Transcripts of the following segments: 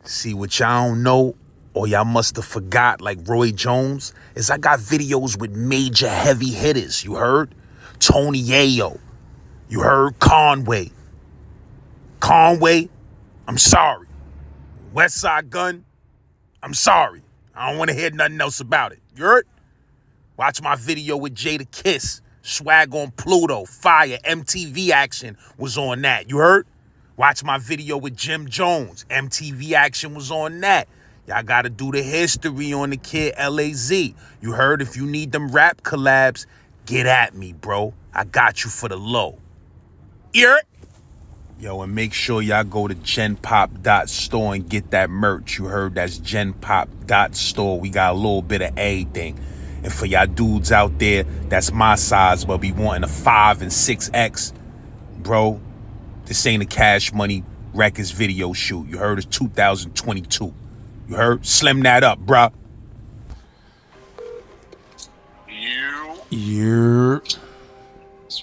See, what y'all don't know, or y'all must have forgot, like Roy Jones, is I got videos with major heavy hitters, you heard? Tony Yayo, you heard? Conway, I'm sorry. Westside Gun, I'm sorry. I don't want to hear nothing else about it, you heard? Watch my video with Jada Kiss, Swag on Pluto, Fire, MTV Action was on that, you heard? Watch my video with Jim Jones. MTV Action was on that. Y'all gotta do the history on the kid LAZ. You heard? If you need them rap collabs, get at me, bro. I got you for the low. Hear it? Yo, and make sure y'all go to genpop.store and get that merch. You heard? That's genpop.store. We got a little bit of everything. And for y'all dudes out there, that's my size, but be wanting a 5 and 6X, bro. This ain't a Cash Money Records video shoot. You heard? It's 2022. You heard? Slim that up, bruh. You. What's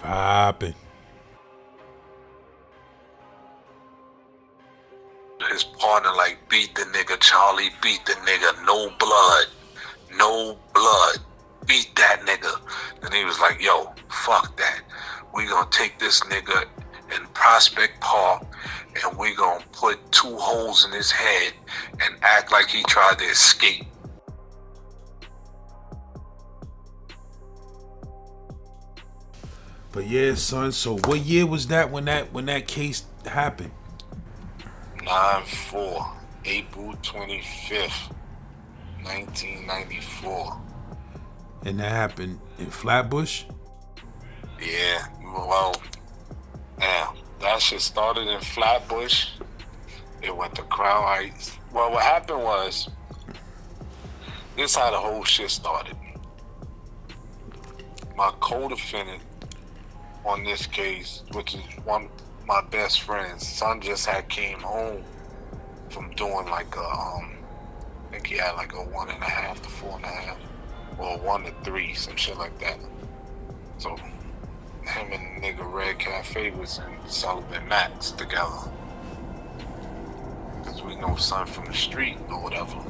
poppin'? His partner like, beat the nigga, Charlie, beat the nigga, no blood, beat that nigga. And he was like, yo, fuck that. We gonna take this nigga in Prospect Park and we gonna put 2 holes in his head and act like he tried to escape. But yeah, son, so what year was that when that case happened? 9/4, April 25th, 1994. And that happened in Flatbush? Yeah, well, damn, that shit started in Flatbush. It went to Crown Heights. Well, what happened was, this how the whole shit started. My co-defendant on this case, which is one of my best friends, son just had came home from doing like a, I think he had like a 1.5 to 4.5, or 1 to 3, some shit like that. So him and the nigga Red Cafe was in Sullivan Max together. Cause we know son from the street or whatever.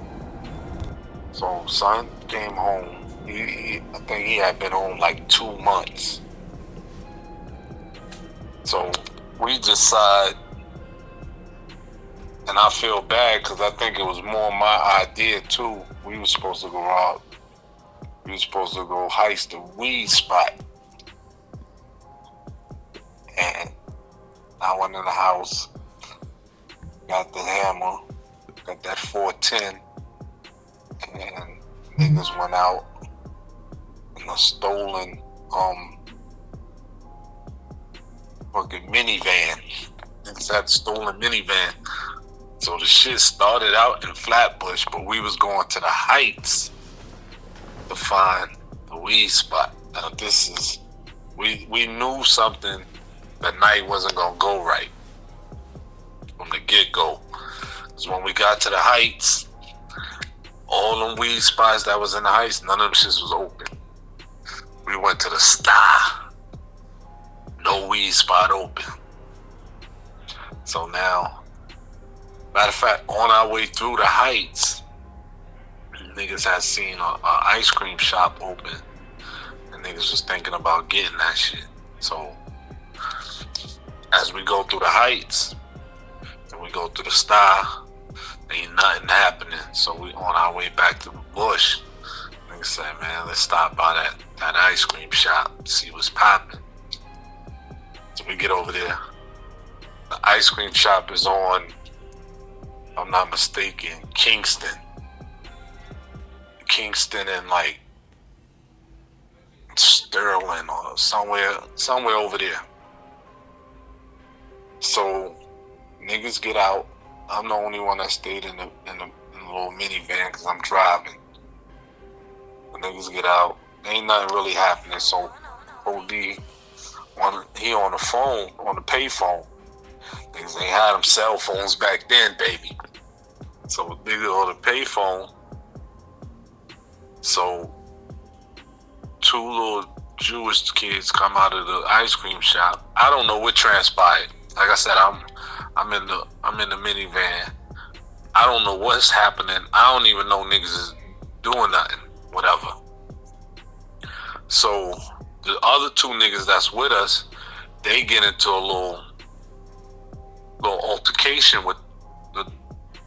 So son came home. I think he had been home like 2 months. So we decide, and I feel bad because I think it was more my idea too. We were supposed to go out. We were supposed to go heist a weed spot. And I went in the house, got the hammer, got that 410, and niggas went out in a stolen fucking minivan. Niggas had a stolen minivan. So the shit started out in Flatbush, but we was going to the Heights to find the weed spot. Now this is, we knew something that night wasn't gonna go right from the get-go. Because when we got to the Heights, all them weed spots that was in the Heights, none of them shits was open. We went to the Star, no weed spot open. So now, matter of fact, on our way through the Heights, niggas had seen a ice cream shop open, and niggas was thinking about getting that shit. So as we go through the Heights, and we go through the Star, ain't nothing happening. So we on our way back to the Bush. Niggas said, man, let's stop by that ice cream shop, see what's popping. So we get over there. The ice cream shop is on, if I'm not mistaken, Kingston and like Sterling or somewhere over there. So niggas get out. I'm the only one that stayed in the little minivan because I'm driving. The niggas get out. Ain't nothing really happening. So OD, he on the phone, on the payphone. Niggas ain't had them cell phones back then, baby. So nigga on the payphone. So 2 little Jewish kids come out of the ice cream shop. I don't know what transpired. Like I said, I'm in the minivan. I don't know what's happening. I don't even know niggas is doing nothing. Whatever. So the other two niggas that's with us, they get into a little altercation with the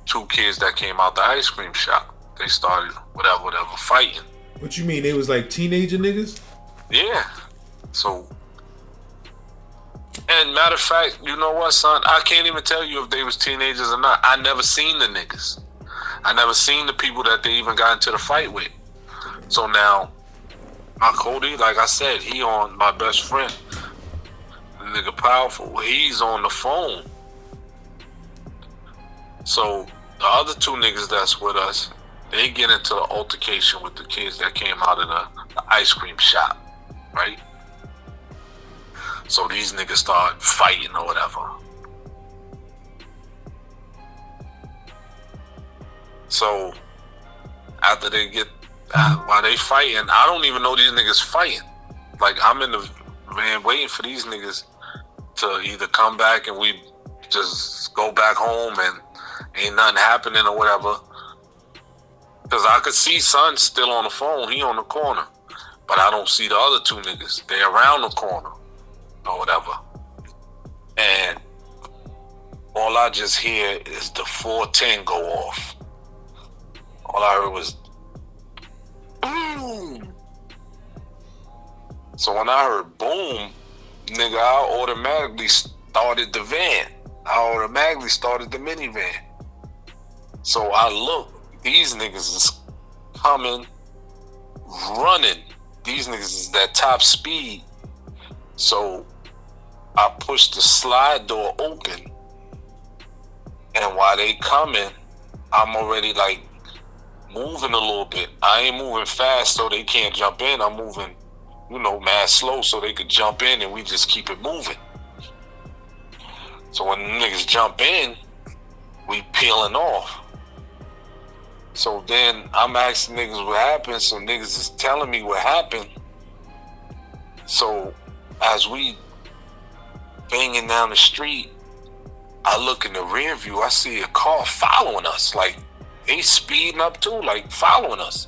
two kids that came out the ice cream shop. They started whatever fighting. What you mean? They was like teenager niggas? Yeah. So, and matter of fact, you know what, son? I can't even tell you if they was teenagers or not. I never seen the niggas. I never seen the people that they even got into the fight with. So now, my Cody, like I said, he on my best friend, the nigga Powerful. He's on the phone. So the other two niggas that's with us, they get into the altercation with the kids that came out of the ice cream shop, right? So these niggas start fighting or whatever. So after they get, while they fighting, I don't even know these niggas fighting. Like, I'm in the van waiting for these niggas to either come back and we just go back home and ain't nothing happening or whatever. Because I could see son still on the phone. He on the corner. But I don't see the other two niggas. They around the corner or whatever. And all I just hear is the 410 go off. All I heard was boom. So when I heard boom, nigga, I automatically started the van. I automatically started the minivan. So I look, these niggas is coming, running. These niggas is that top speed. So I pushed the slide door open. And while they coming, I'm already like moving a little bit. I ain't moving fast so they can't jump in. I'm moving, mad slow so they could jump in and we just keep it moving. So when the niggas jump in, we peeling off. So then I'm asking niggas what happened. So niggas is telling me what happened. So as we banging down the street, I look in the rear view, I see a car following us. Like, they speeding up too, like following us.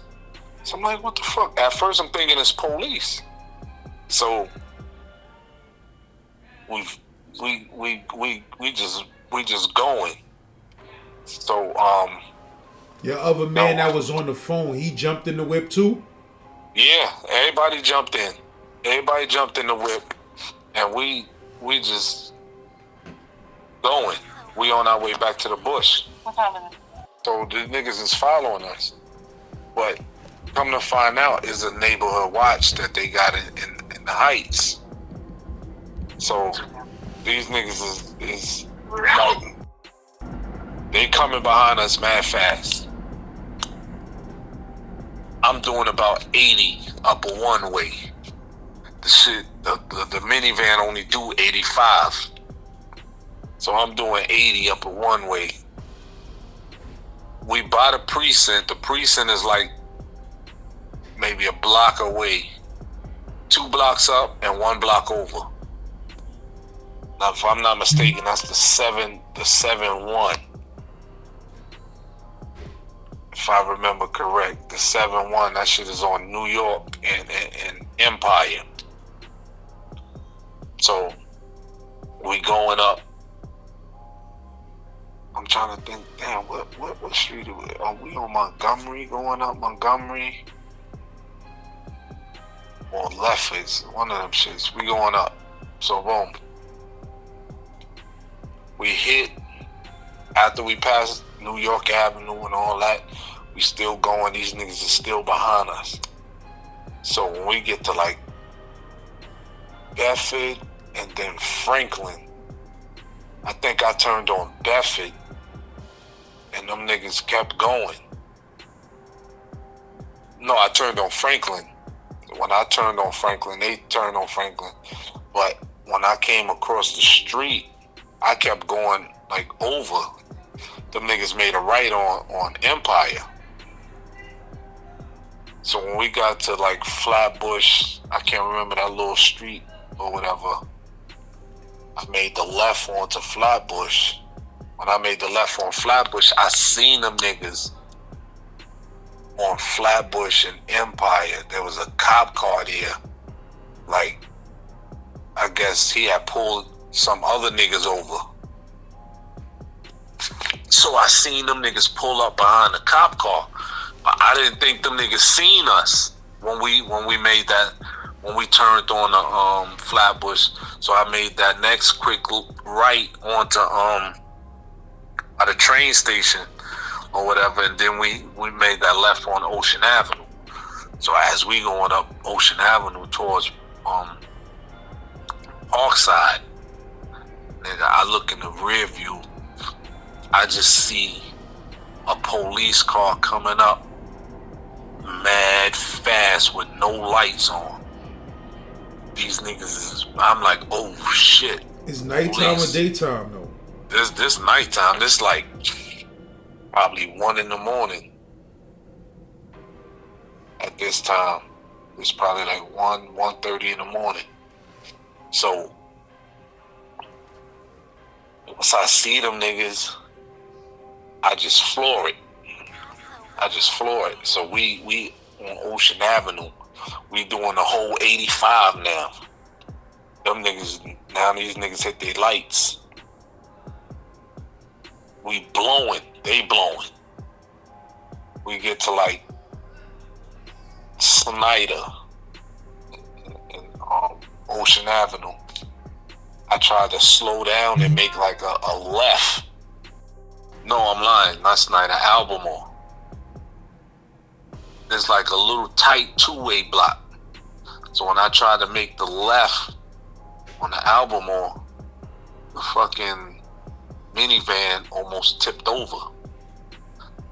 So I'm like, what the fuck? At first I'm thinking it's police. So we just going. So Your other man that was on the phone, he jumped in the whip too? Yeah, everybody jumped in. Everybody jumped in the whip, and we just going. We on our way back to the bush. What's happening? So the niggas is following us. But come to find out, is a neighborhood watch that they got in the heights. So these niggas is like, they coming behind us mad fast. I'm doing about 80 up a one way. The minivan only do 85. So I'm doing 80 up a one way. We by the precinct. The precinct is like maybe a block away. 2 blocks up and 1 block over. Now, if I'm not mistaken, that's the 7-1. If I remember correct, the 7-1, that shit is on New York and Empire. So we going up. I'm trying to think, damn, what street are we on? Montgomery, going up Montgomery? Or Lefferts, one of them shits. We going up. So boom. We hit, after we pass New York Avenue and all that, we still going. These niggas are still behind us. So when we get to like Bedford and then Franklin, I think I turned on Bedford and them niggas kept going. No, I turned on Franklin. When I turned on Franklin, they turned on Franklin. But when I came across the street, I kept going like over. Them niggas made a right on Empire. So when we got to like Flatbush, I can't remember that little street or whatever. I made the left onto Flatbush. When I made the left on Flatbush, I seen them niggas on Flatbush and Empire. There was a cop car there. Like, I guess he had pulled some other niggas over. So I seen them niggas pull up behind the cop car. But I didn't think them niggas seen us when we made that, when we turned on the Flatbush. So I made that next quick right onto at the train station or whatever, and then we made that left on Ocean Avenue. So as we going up Ocean Avenue towards Parkside, nigga, I look in the rear view, I just see a police car coming up mad fast with no lights on. These niggas is, I'm like, oh shit. It's nighttime or daytime though? This nighttime. This like probably 1 in the morning. At this time, it's probably like 1:30 in the morning. So once I see them niggas, I just floor it. So we on Ocean Avenue, we doing the whole 85 now. These niggas hit their lights. We blowing, they blowing. We get to like Snyder and Ocean Avenue. I tried to slow down and make like a left. No, I'm lying, not Snyder, Albemarle. There's like a little tight two-way block. So when I tried to make the left on the Albemarle, the fucking minivan almost tipped over.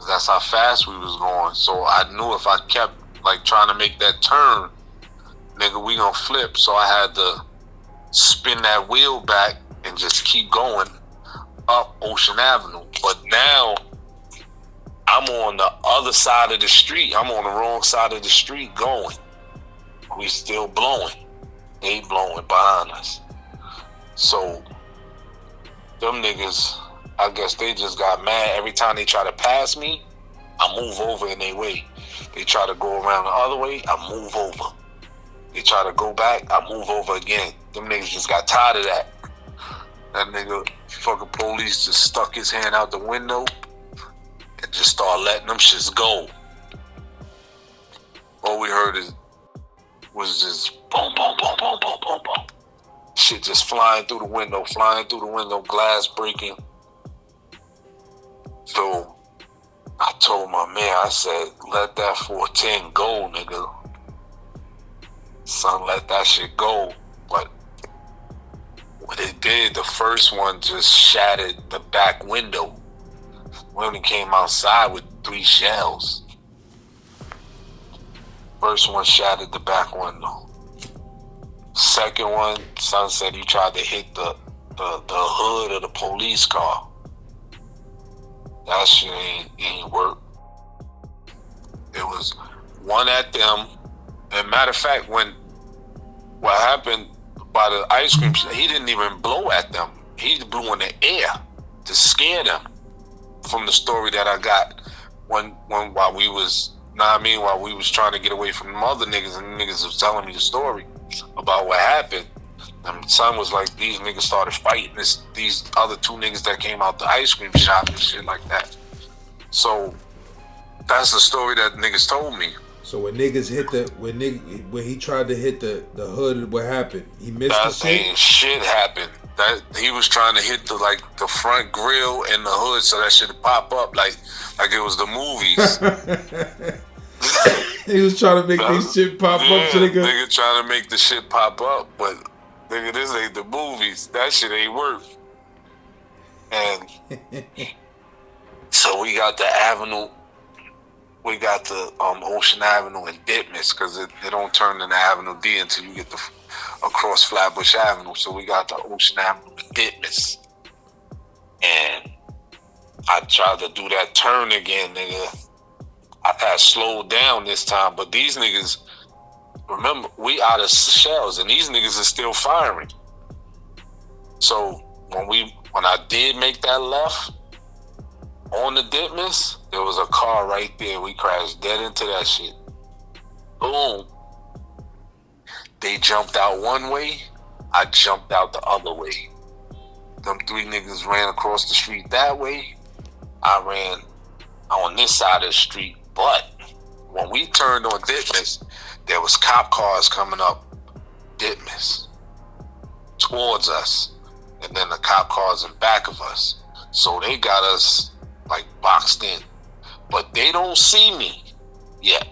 That's how fast we was going. So I knew if I kept like trying to make that turn, nigga, we gonna flip. So I had to spin that wheel back and just keep going up Ocean Avenue. But now I'm on the other side of the street. I'm on the wrong side of the street going. We still blowing. They blowing behind us. So them niggas, I guess they just got mad. Every time they try to pass me, I move over in their way. They try to go around the other way, I move over. They try to go back, I move over again. Them niggas just got tired of that. That nigga, fucking police, just stuck his hand out the window and just started letting them shits go. All we heard was just boom, boom, boom, boom, boom, boom, boom. Shit just flying through the window, glass breaking. So I told my man, I said, let that 410 go, nigga. Son, let that shit go. But what it did, the first one just shattered the back window. We only came outside with 3 shells. First one shattered the back window. Second one, son said he tried to hit the hood of the police car. That shit ain't work. It was one at them. And matter of fact, what happened by the ice cream, he didn't even blow at them. He blew in the air to scare them. From the story that I got while we was trying to get away from them other niggas, and the niggas was telling me the story about what happened. And son was like, these niggas started fighting these other 2 niggas that came out the ice cream shop and shit like that. So that's the story that niggas told me. So when niggas hit when he tried to hit the hood, what happened? He missed that the shit? That shit happened. That he was trying to hit the front grill and the hood so that shit pop up like it was the movies. He was trying to make this shit pop up so nigga trying to make the shit pop up, but nigga, this ain't the movies. That shit ain't work. And so we got the avenue. We got the Ocean Avenue and Ditmas, because it don't turn into Avenue D until you get across Flatbush Avenue. So we got the Ocean Avenue and Ditmas. And I tried to do that turn again, nigga. I slowed down this time, but these niggas, remember, we out of shells, and these niggas are still firing. So when I did make that left on the Ditmas, there was a car right there. We crashed dead into that shit. Boom. They jumped out one way. I jumped out the other way. Them three niggas ran across the street that way. I ran on this side of the street. But when we turned on Ditmas, there was cop cars coming up Ditmas towards us. And then the cop cars in back of us. So they got us like boxed in. But they don't see me yet.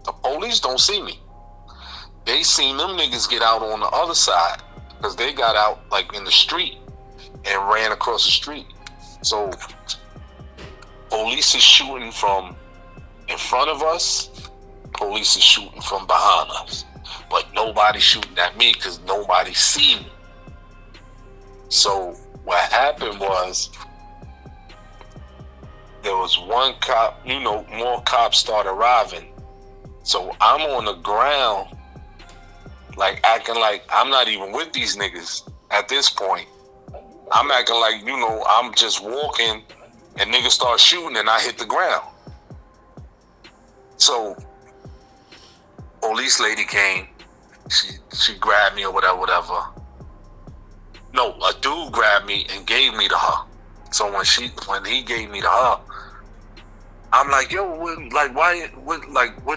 The police don't see me. They seen them niggas get out on the other side because they got out like in the street and ran across the street. So police is shooting from in front of us. Police is shooting from behind us. But nobody's shooting at me because nobody see me. So what happened was there was one cop, more cops start arriving. So I'm on the ground, like acting like I'm not even with these niggas at this point. I'm acting like, I'm just walking and niggas start shooting and I hit the ground. So police lady came, she grabbed me or whatever. No, a dude grabbed me and gave me to her. So when he gave me to her, I'm like, yo, what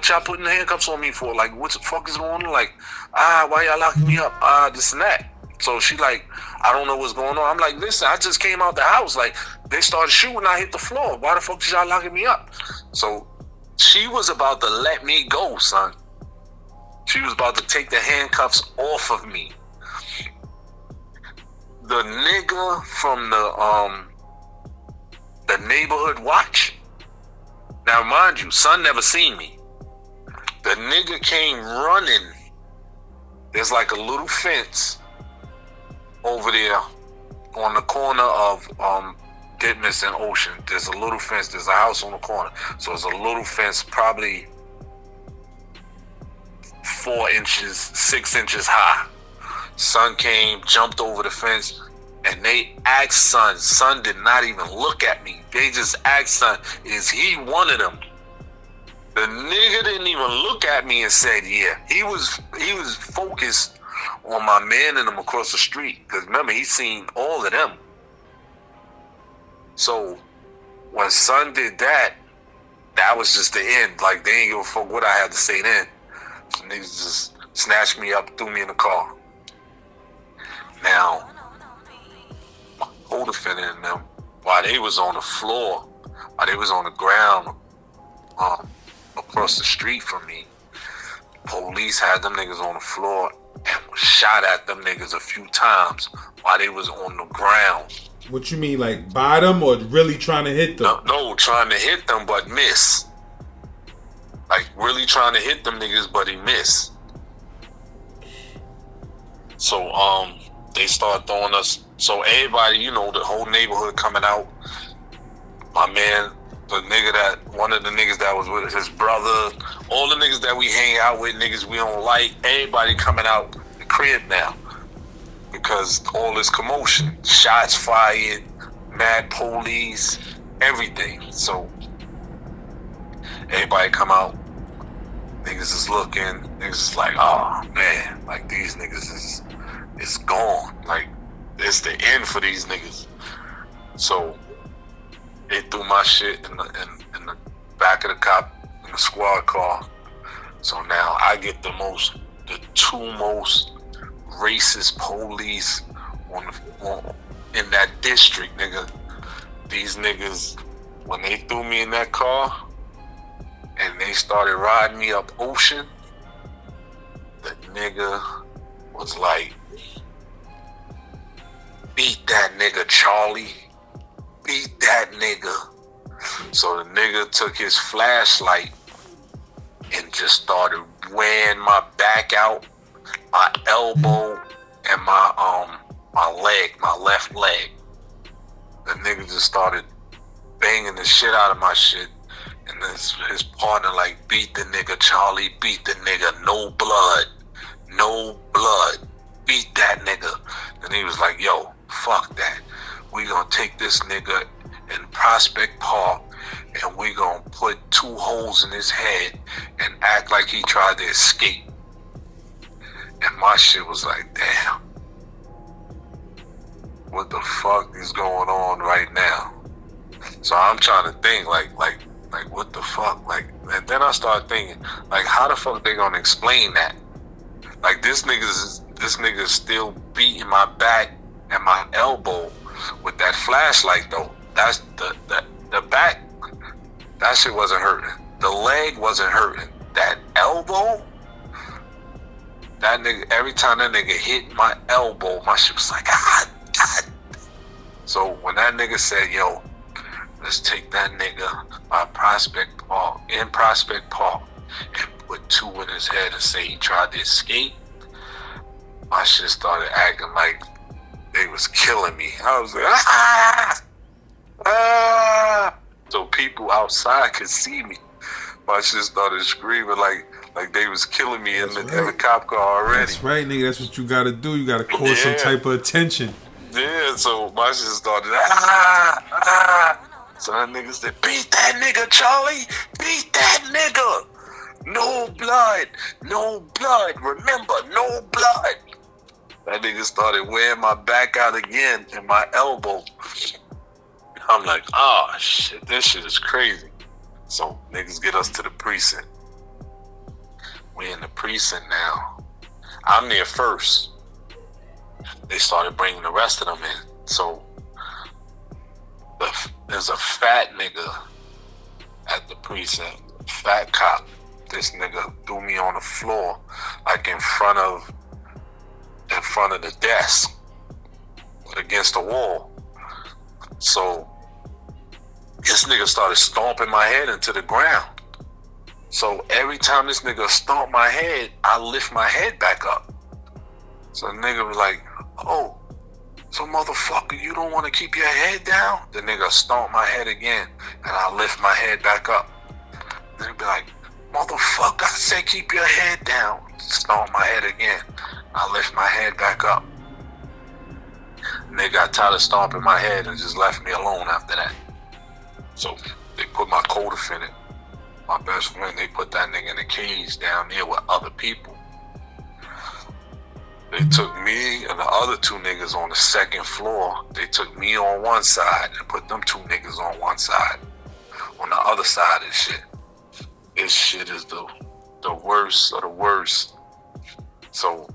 y'all putting the handcuffs on me for? Like, what the fuck is going on? Like, why y'all locking me up? This and that. So she like, I don't know what's going on. I'm like, listen, I just came out the house. Like, they started shooting, I hit the floor. Why the fuck is y'all locking me up? So she was about to let me go, son. She was about to take the handcuffs off of me. The nigga from the neighborhood watch. Now, mind you, son never seen me. The nigga came running. There's like a little fence over there on the corner of Ditmas and Ocean. There's a little fence. There's a house on the corner. So it's a little fence, probably 4 inches, 6 inches high. Son came, jumped over the fence, and they asked son. Son did not even look at me. They just asked son, is he one of them? The nigga didn't even look at me and said, yeah. He was focused on my man and them across the street. Because remember, he seen all of them. So when son did that, that was just the end. Like, they ain't give a fuck what I had to say then. So niggas just snatched me up, threw me in the car. Now, my co-defendant and them, while they was on the floor, while they was on the ground across the street from me, police had them niggas on the floor and shot at them niggas a few times while they was on the ground. What you mean, like by them or really trying to hit them? No, trying to hit them but miss. Like really trying to hit them niggas but he missed. So they start throwing us. So everybody, the whole neighborhood coming out. My man, one of the niggas that was with his brother, all the niggas that we hang out with, niggas we don't like, everybody coming out the crib now. Because all this commotion, shots fired, mad police, everything. So everybody come out, niggas is looking, niggas is like, oh man, like these niggas it's gone. Like it's the end for these niggas. So they threw my shit in the back of the squad car. So now I get the two most racist police in that district, nigga. These niggas, when they threw me in that car and they started riding me up Ocean, the nigga was like, beat that nigga, Charlie. Beat that nigga. So the nigga took his flashlight and just started wearing my back out, my elbow, and my leg, my left leg. The nigga just started banging the shit out of my shit. And his partner like, beat the nigga, Charlie, beat the nigga, no blood, beat that nigga. And he was like, yo, fuck that. We gonna take this nigga in Prospect Park and we gonna put 2 holes in his head and act like he tried to escape. And my shit was like, damn, what the fuck is going on right now? So I'm trying to think like what the fuck? Like, and then I started thinking, like, how the fuck they gonna explain that? Like, this nigga's still beating my back and my elbow with that flashlight though. That's the back, that shit wasn't hurting. The leg wasn't hurting. That elbow, that nigga, every time that nigga hit my elbow, my shit was like, ah, God. So when that nigga said, yo, let's take that nigga by Prospect Park, in Prospect Park, and put 2 in his head and say he tried to escape, my shit started acting like they was killing me. I was like, ah, ah. So people outside could see me. My shit started screaming like they was killing me in the cop car already. That's right, nigga. That's what you gotta do. You gotta cause some type of attention. Yeah, so my shit started, ah. So that nigga said, beat that nigga, Charlie. Beat that nigga. No blood. No blood. Remember, no blood. That nigga started wearing my back out again and my elbow. I'm like, oh shit, this shit is crazy. So niggas get us to the precinct. We in the precinct now. I'm there first. They started bringing the rest of them in. So there's a fat nigga at the precinct, fat cop. This nigga threw me on the floor, like in front of the desk, against the wall. So this nigga started stomping my head into the ground. So every time this nigga stomped my head, I lift my head back up. So the nigga was like, oh, so motherfucker, you don't want to keep your head down? The nigga stomped my head again, and I lift my head back up. Then he'd be like, motherfucker, I said keep your head down. Stomp my head again. I lift my head back up. And they got tired of stomping my head and just left me alone after that. So they put my co-defendant, my best friend, they put that nigga in a cage down there with other people. They took me and the other 2 niggas on the 2nd floor. They took me on one side and put them 2 niggas on one side. On the other side of this shit. This shit is the worst of the worst. So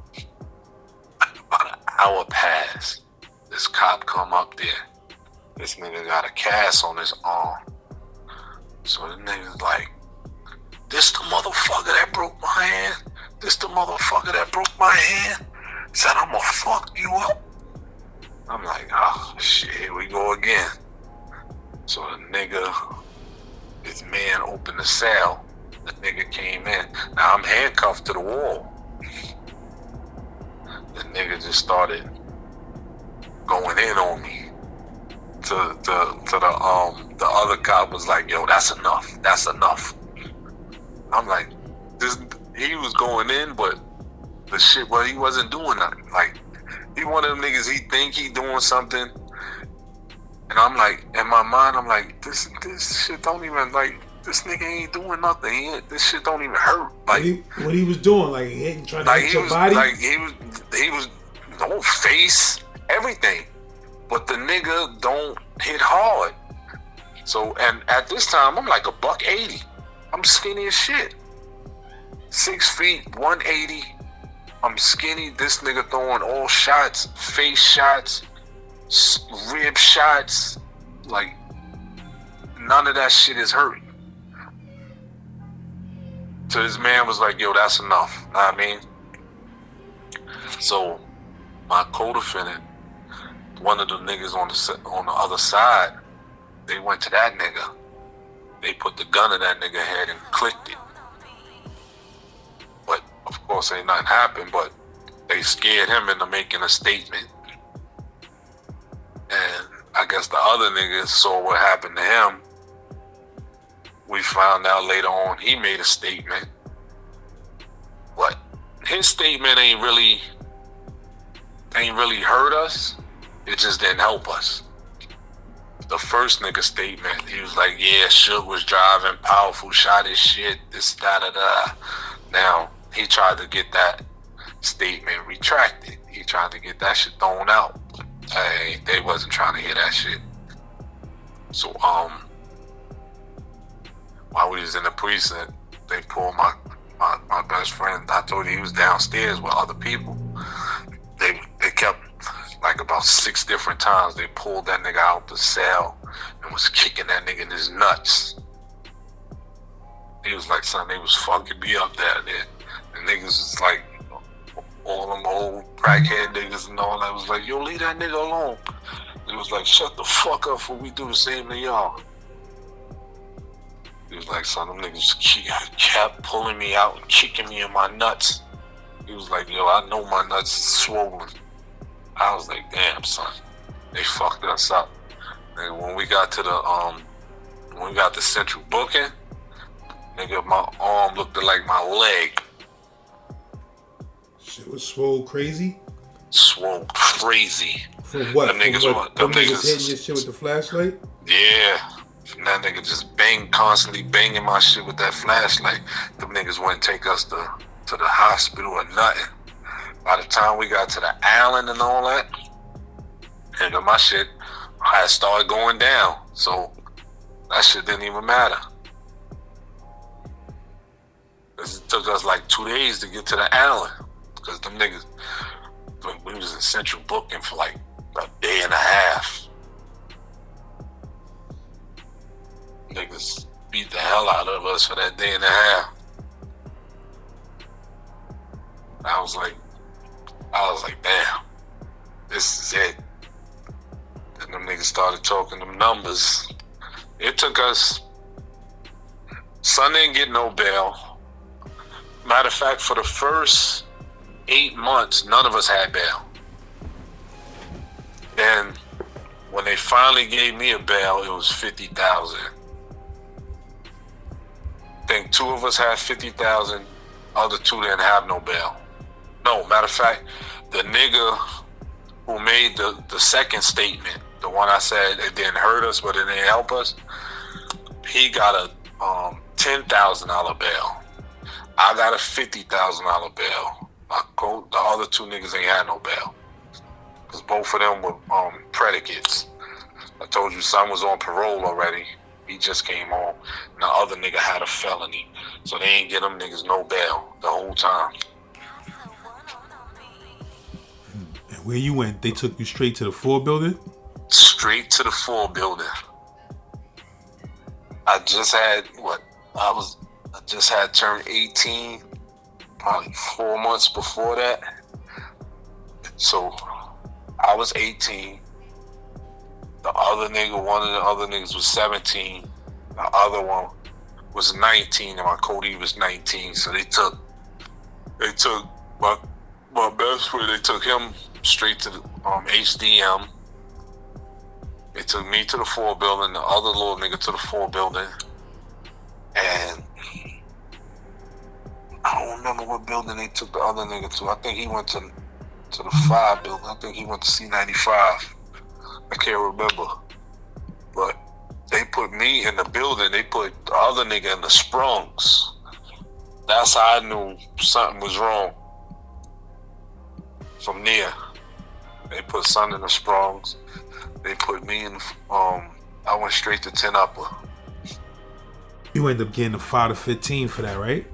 about an hour passed. This cop come up there. This nigga got a cast on his arm. So the nigga's like, this the motherfucker that broke my hand? This the motherfucker that broke my hand? Said, I'm gonna fuck you up. I'm like, oh shit, here we go again. So the nigga, this man opened the cell. The nigga came in. Now I'm handcuffed to the wall. The nigga just started going in on me. The other cop was like, yo, that's enough. That's enough. I'm like, he was going in, but the shit, well, he wasn't doing nothing. Like, he one of them niggas, he think he doing something. And I'm like, in my mind, I'm like, this shit don't even, like, this nigga ain't doing nothing. This shit don't even hurt. Like, what he was doing, like, he trying to hit your body? Like, he was, no face, everything. But the nigga don't hit hard. So, and at this time, I'm like $180. I'm skinny as shit. 6 feet, 180. I'm skinny. This nigga throwing all shots, face shots, rib shots. Like, none of that shit is hurting. So this man was like, yo, that's enough. Know what I mean? So my co-defendant, one of the niggas on the other side, they went to that nigga. They put the gun in that nigga head and clicked it. But of course ain't nothing happened, but they scared him into making a statement. And I guess the other niggas saw what happened to him. We found out later on he made a statement. But his statement ain't really hurt us. It just didn't help us. The first nigga statement, he was like, yeah, Shug was driving, powerful, shot his shit, this, da-da-da. Now, he tried to get that statement retracted. He tried to get that shit thrown out. Hey, they wasn't trying to hear that shit. So, while we was in the precinct, they pulled my best friend. I told you he was downstairs with other people. They kept, like about 6 different times, they pulled that nigga out the cell and was kicking that nigga in his nuts. He was like, son, they was fucking me up down there. And niggas was like, all them old crackhead niggas and all that was like, yo, leave that nigga alone. It was like, shut the fuck up before we do the same to y'all. He was like, son, them niggas kept pulling me out and kicking me in my nuts. He was like, yo, I know my nuts is swollen. I was like, damn, son, they fucked us up. And when we got to the central booking, nigga, my arm looked like my leg. Shit was swole crazy? Swole crazy. For what? Them niggas hitting your shit with the flashlight? Yeah. And that nigga just constantly banging my shit with that flashlight. Them niggas wouldn't take us to the hospital or nothing. By the time we got to the island and all that, nigga, my shit had started going down. So that shit didn't even matter. It took us like 2 days to get to the island. Because them niggas, we was in central booking for like a day and a half. Niggas beat the hell out of us for that day and a half. I was like, damn, this is it. Then them niggas started talking them numbers. It took us, son didn't get no bail. Matter of fact, for the first 8 months, none of us had bail. Then when they finally gave me a bail, it was $50,000. I think 2 of us had $50,000, other 2 didn't have no bail. No, matter of fact, the nigga who made the second statement, the one I said it didn't hurt us but it didn't help us, he got a $10,000 bail. I got a $50,000 bail. The other 2 niggas ain't had no bail. Because both of them were predicates. I told you son was on parole already. He just came home. And the other nigga had a felony. So they ain't get them niggas no bail the whole time. And where you went, they took you straight to the 4 building? Straight to the 4 building. I just had turned 18, probably 4 months before that. So I was 18. The other nigga, one of the other niggas was 17. The other one was 19, and my Cody was 19. So they took my best friend. They took him straight to the HDM. They took me to the 4 building, the other little nigga to the 4 building, and I don't remember what building they took the other nigga to. I think he went to the 5 building. I think he went to C95. I can't remember. But they put me in the building. They put the other nigga in the Sprungs. That's how I knew something was wrong. From there, they put son in the Sprungs. They put me in, I went straight to 10 upper. You ended up getting a 5 to 15 for that, right?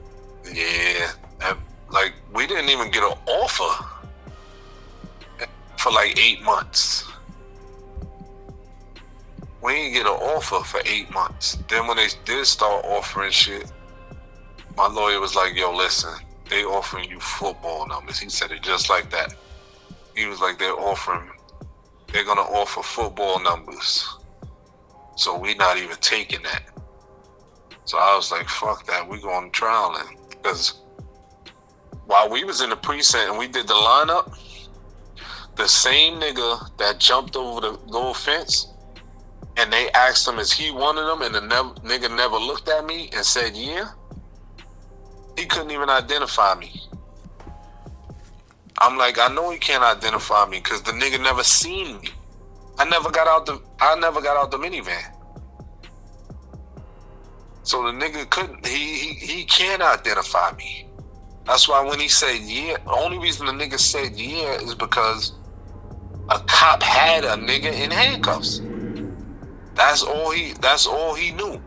Yeah. And, like, we didn't even get an offer for like 8 months. We didn't get an offer for 8 months. Then when they did start offering shit, my lawyer was like, yo, listen, they offering you football numbers. He said it just like that. He was like, they're gonna offer football numbers. So we not even taking that. So I was like, fuck that, we going to trial then. Because while we was in the precinct and we did the lineup, the same nigga that jumped over the little fence, and they asked him, is he one of them? And the nigga never looked at me and said, yeah. He couldn't even identify me. I'm like, I know he can't identify me because the nigga never seen me. I never got out the minivan. So the nigga couldn't. He can't identify me. That's why when he said yeah, the only reason the nigga said yeah is because a cop had a nigga in handcuffs. That's all he knew.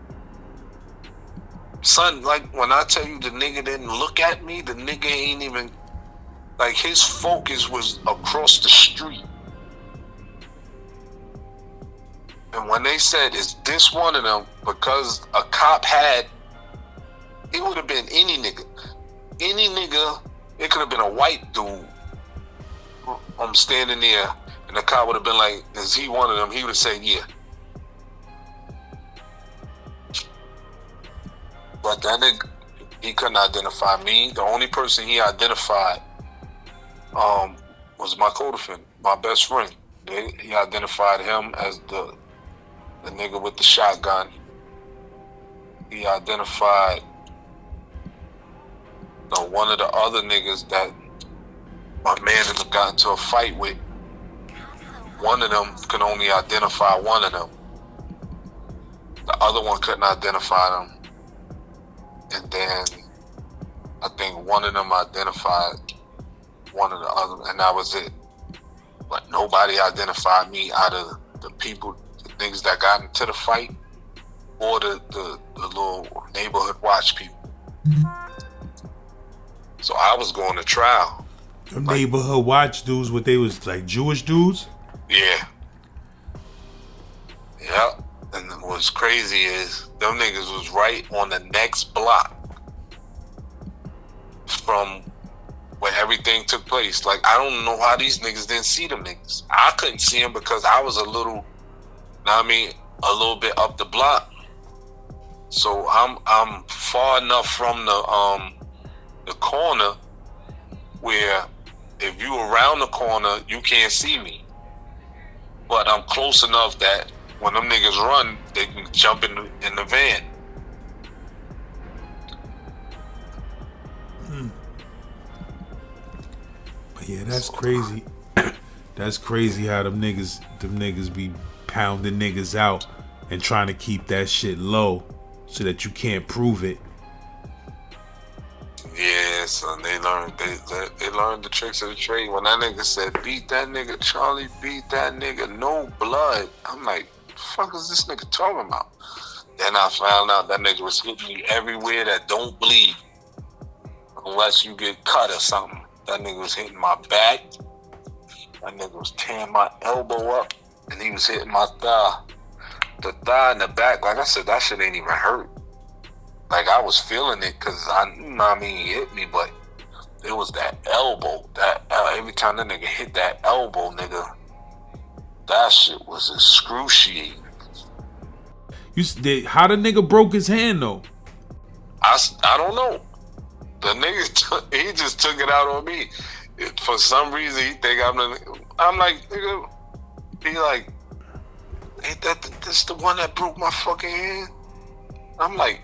Son, like when I tell you the nigga didn't look at me, the nigga ain't even, like, his focus was across the street. And when they said, is this one of them, because a cop had, it would have been any nigga. Any nigga, it could have been a white dude. I'm standing there, and the cop would have been like, is he one of them? He would have said, yeah. But that nigga, he couldn't identify me. The only person he identified was my co-defendant, my best friend. He identified him as the nigga with the shotgun. He identified one of the other niggas that my man had got into a fight with. One of them could only identify one of them. The other one couldn't identify them. And then I think one of them identified one of the other, and that was it. But nobody identified me out of the people, the niggas that got into the fight, or the little neighborhood watch people. So I was going to trial. The neighborhood watch dudes, what they was like Jewish dudes? Yeah. Yep. And what's crazy is them niggas was right on the next block from where everything took place. Like, I don't know how these niggas didn't see them niggas. I couldn't see them because I was a little bit up the block. So I'm far enough from the corner where if you around the corner, you can't see me. But I'm close enough that when them niggas run, they can jump in the van. But yeah, that's crazy. That's crazy how them niggas be pounding niggas out and trying to keep that shit low so that you can't prove it. Yeah, son, they learned the tricks of the trade. When that nigga said, beat that nigga, Charlie, beat that nigga, no blood. I'm like, the fuck is this nigga talking about? Then I found out that nigga was hitting me everywhere that don't bleed. Unless you get cut or something. That nigga was hitting my back. That nigga was tearing my elbow up. And he was hitting my thigh. The thigh and the back, like I said, that shit ain't even hurt. Like, I was feeling it because he hit me, but it was that elbow. Every time that nigga hit that elbow, nigga, that shit was excruciating. How the nigga broke his hand though? I don't know. The nigga, he just took it out on me. For some reason, he think I'm like, nigga, he like, ain't this the one that broke my fucking hand? I'm like,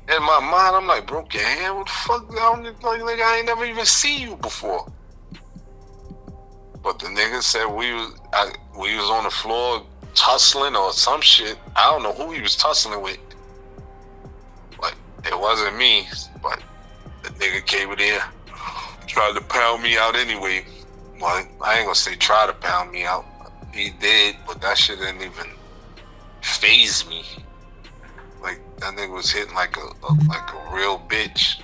in my mind, I'm like, broke your hand? What the fuck? I ain't never even seen you before. But the nigga said we was on the floor tussling or some shit. I don't know who he was tussling with. But it wasn't me. But the nigga came in there, tried to pound me out anyway. Well, I ain't gonna say try to pound me out. He did, but that shit didn't even faze me. Like, that nigga was hitting like a real bitch.